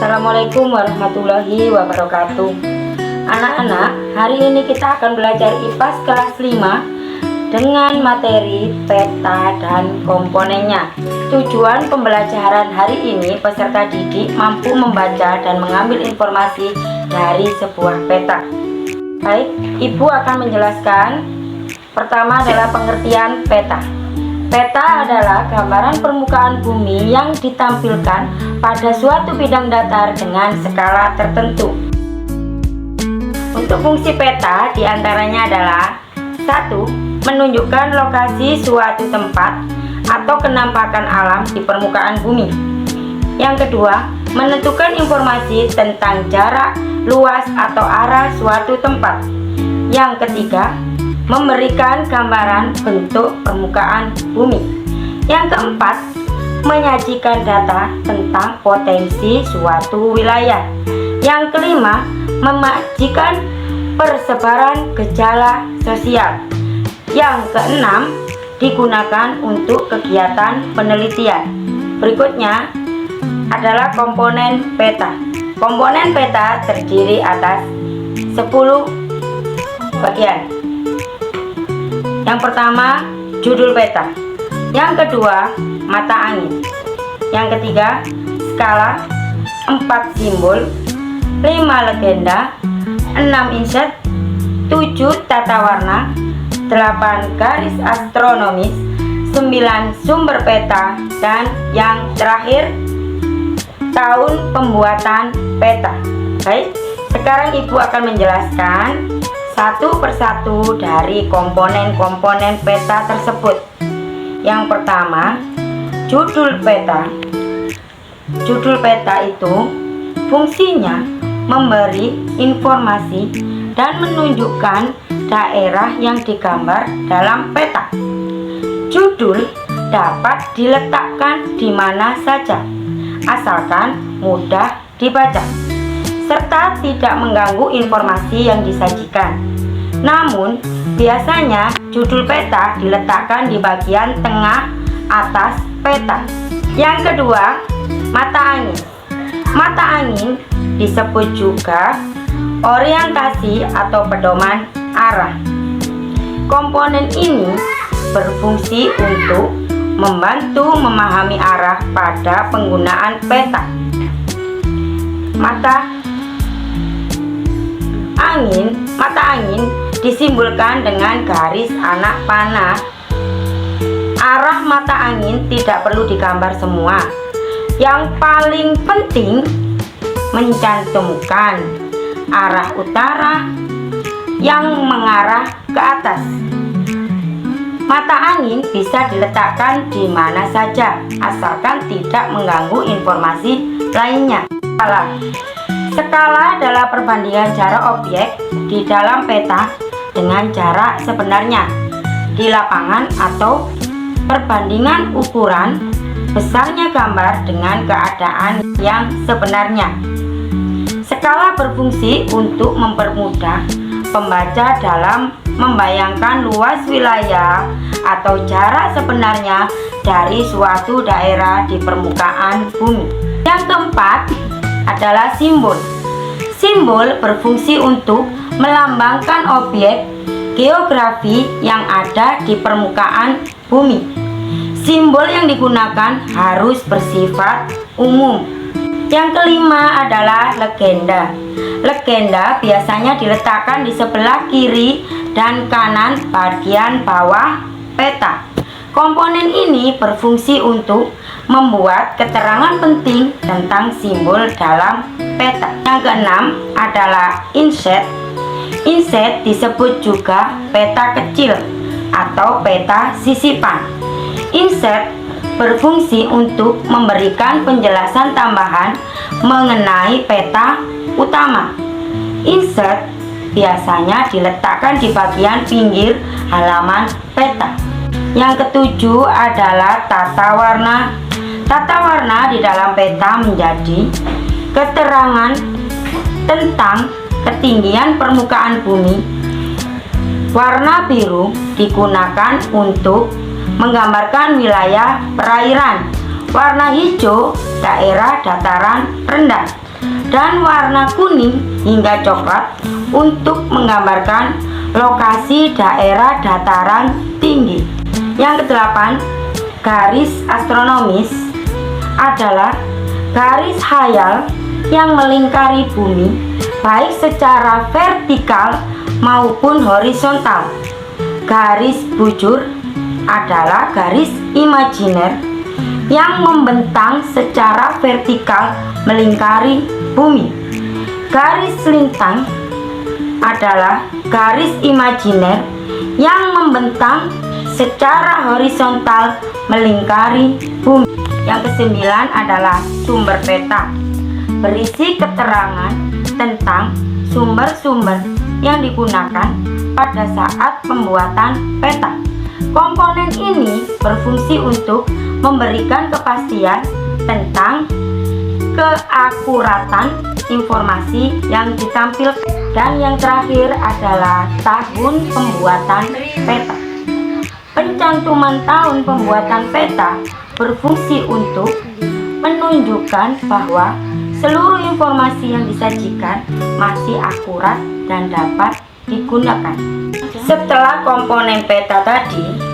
Assalamualaikum warahmatullahi wabarakatuh. Anak-anak, hari ini kita akan belajar IPAS kelas 5 dengan materi peta dan komponennya. Tujuan pembelajaran hari ini, peserta didik mampu membaca dan mengambil informasi dari sebuah peta. Baik, Ibu akan menjelaskan. Pertama adalah pengertian peta. Peta adalah gambaran permukaan bumi yang ditampilkan pada suatu bidang datar dengan skala tertentu. Untuk fungsi peta diantaranya adalah 1. Menunjukkan lokasi suatu tempat atau kenampakan alam di permukaan bumi. Yang kedua, menentukan informasi tentang jarak, luas, atau arah suatu tempat. Yang ketiga, memberikan gambaran bentuk permukaan bumi. Yang keempat, menyajikan data tentang potensi suatu wilayah. Yang kelima, menyajikan persebaran gejala sosial. Yang keenam, digunakan untuk kegiatan penelitian. Berikutnya adalah komponen peta. Komponen peta terdiri atas 10 bagian. Yang pertama, judul peta. Yang kedua, mata angin. Yang ketiga, skala, 4 simbol, 5 legenda, 6 inset, 7 tata warna, 8 garis astronomis, 9 sumber peta, dan yang terakhir, tahun pembuatan peta. Baik, sekarang Ibu akan menjelaskan satu persatu dari komponen-komponen peta tersebut. Yang pertama, judul peta. Judul peta itu fungsinya memberi informasi dan menunjukkan daerah yang digambar dalam peta. Judul dapat diletakkan di mana saja, asalkan mudah dibaca, serta tidak mengganggu informasi yang disajikan. Namun, biasanya judul peta diletakkan di bagian tengah atas peta. Yang kedua, mata angin. Mata angin disebut juga orientasi atau pedoman arah. Komponen ini berfungsi untuk membantu memahami arah pada penggunaan peta. Mata angin disimbolkan dengan garis anak panah. Arah mata angin tidak perlu digambar semua. Yang paling penting mencantumkan arah utara yang mengarah ke atas. Mata angin bisa diletakkan di mana saja, asalkan tidak mengganggu informasi lainnya. Skala adalah perbandingan jarak objek di dalam peta dengan jarak sebenarnya di lapangan atau perbandingan ukuran besarnya gambar dengan keadaan yang sebenarnya. Skala berfungsi untuk mempermudah pembaca dalam membayangkan luas wilayah atau jarak sebenarnya dari suatu daerah di permukaan bumi. Yang keempat adalah simbol. Simbol berfungsi untuk melambangkan objek geografi yang ada di permukaan bumi. Simbol yang digunakan harus bersifat umum. Yang kelima adalah legenda. Legenda biasanya diletakkan di sebelah kiri dan kanan bagian bawah peta. Komponen ini berfungsi untuk membuat keterangan penting tentang simbol dalam peta. Yang keenam adalah inset. Inset disebut juga peta kecil atau peta sisipan. Inset berfungsi untuk memberikan penjelasan tambahan mengenai peta utama. Inset biasanya diletakkan di bagian pinggir halaman peta. Yang ketujuh adalah tata warna. Tata warna di dalam peta menjadi keterangan tentang ketinggian permukaan bumi. Warna biru digunakan untuk menggambarkan wilayah perairan. Warna hijau daerah dataran rendah. dan warna kuning hingga coklat untuk menggambarkan lokasi daerah dataran tinggi. Yang kedelapan, garis astronomis adalah garis khayal yang melingkari bumi baik secara vertikal maupun horizontal. Garis bujur adalah garis imajiner yang membentang secara vertikal melingkari bumi. Garis lintang adalah garis imajiner yang membentang secara horizontal melingkari bumi. Yang kesembilan adalah sumber peta, berisi keterangan tentang sumber-sumber yang digunakan pada saat pembuatan peta. Komponen ini berfungsi untuk memberikan kepastian tentang keakuratan informasi yang ditampilkan. Dan yang terakhir adalah tahun pembuatan peta. Pencantuman tahun pembuatan peta berfungsi untuk menunjukkan bahwa seluruh informasi yang disajikan masih akurat dan dapat digunakan. Setelah komponen peta tadi,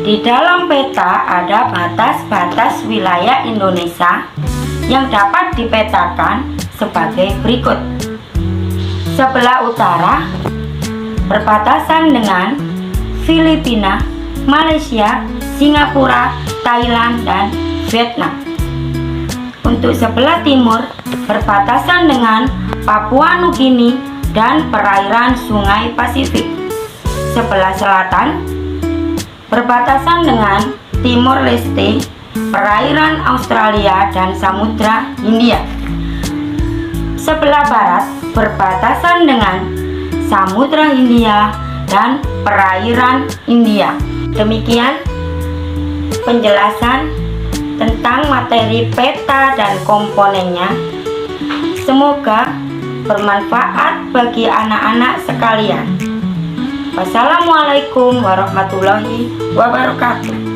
di dalam peta ada batas-batas wilayah Indonesia yang dapat dipetakan sebagai berikut. Sebelah utara berbatasan dengan Filipina, Malaysia, Singapura, Thailand, dan Vietnam. Untuk sebelah timur berbatasan dengan Papua Nugini dan perairan Sungai Pasifik. Sebelah selatan berbatasan dengan Timor Leste, perairan Australia, dan Samudra Hindia. Sebelah barat berbatasan dengan Samudra Hindia dan perairan India. Demikian penjelasan tentang materi peta dan komponennya. Semoga bermanfaat bagi anak-anak sekalian. Wassalamualaikum warahmatullahi wabarakatuh.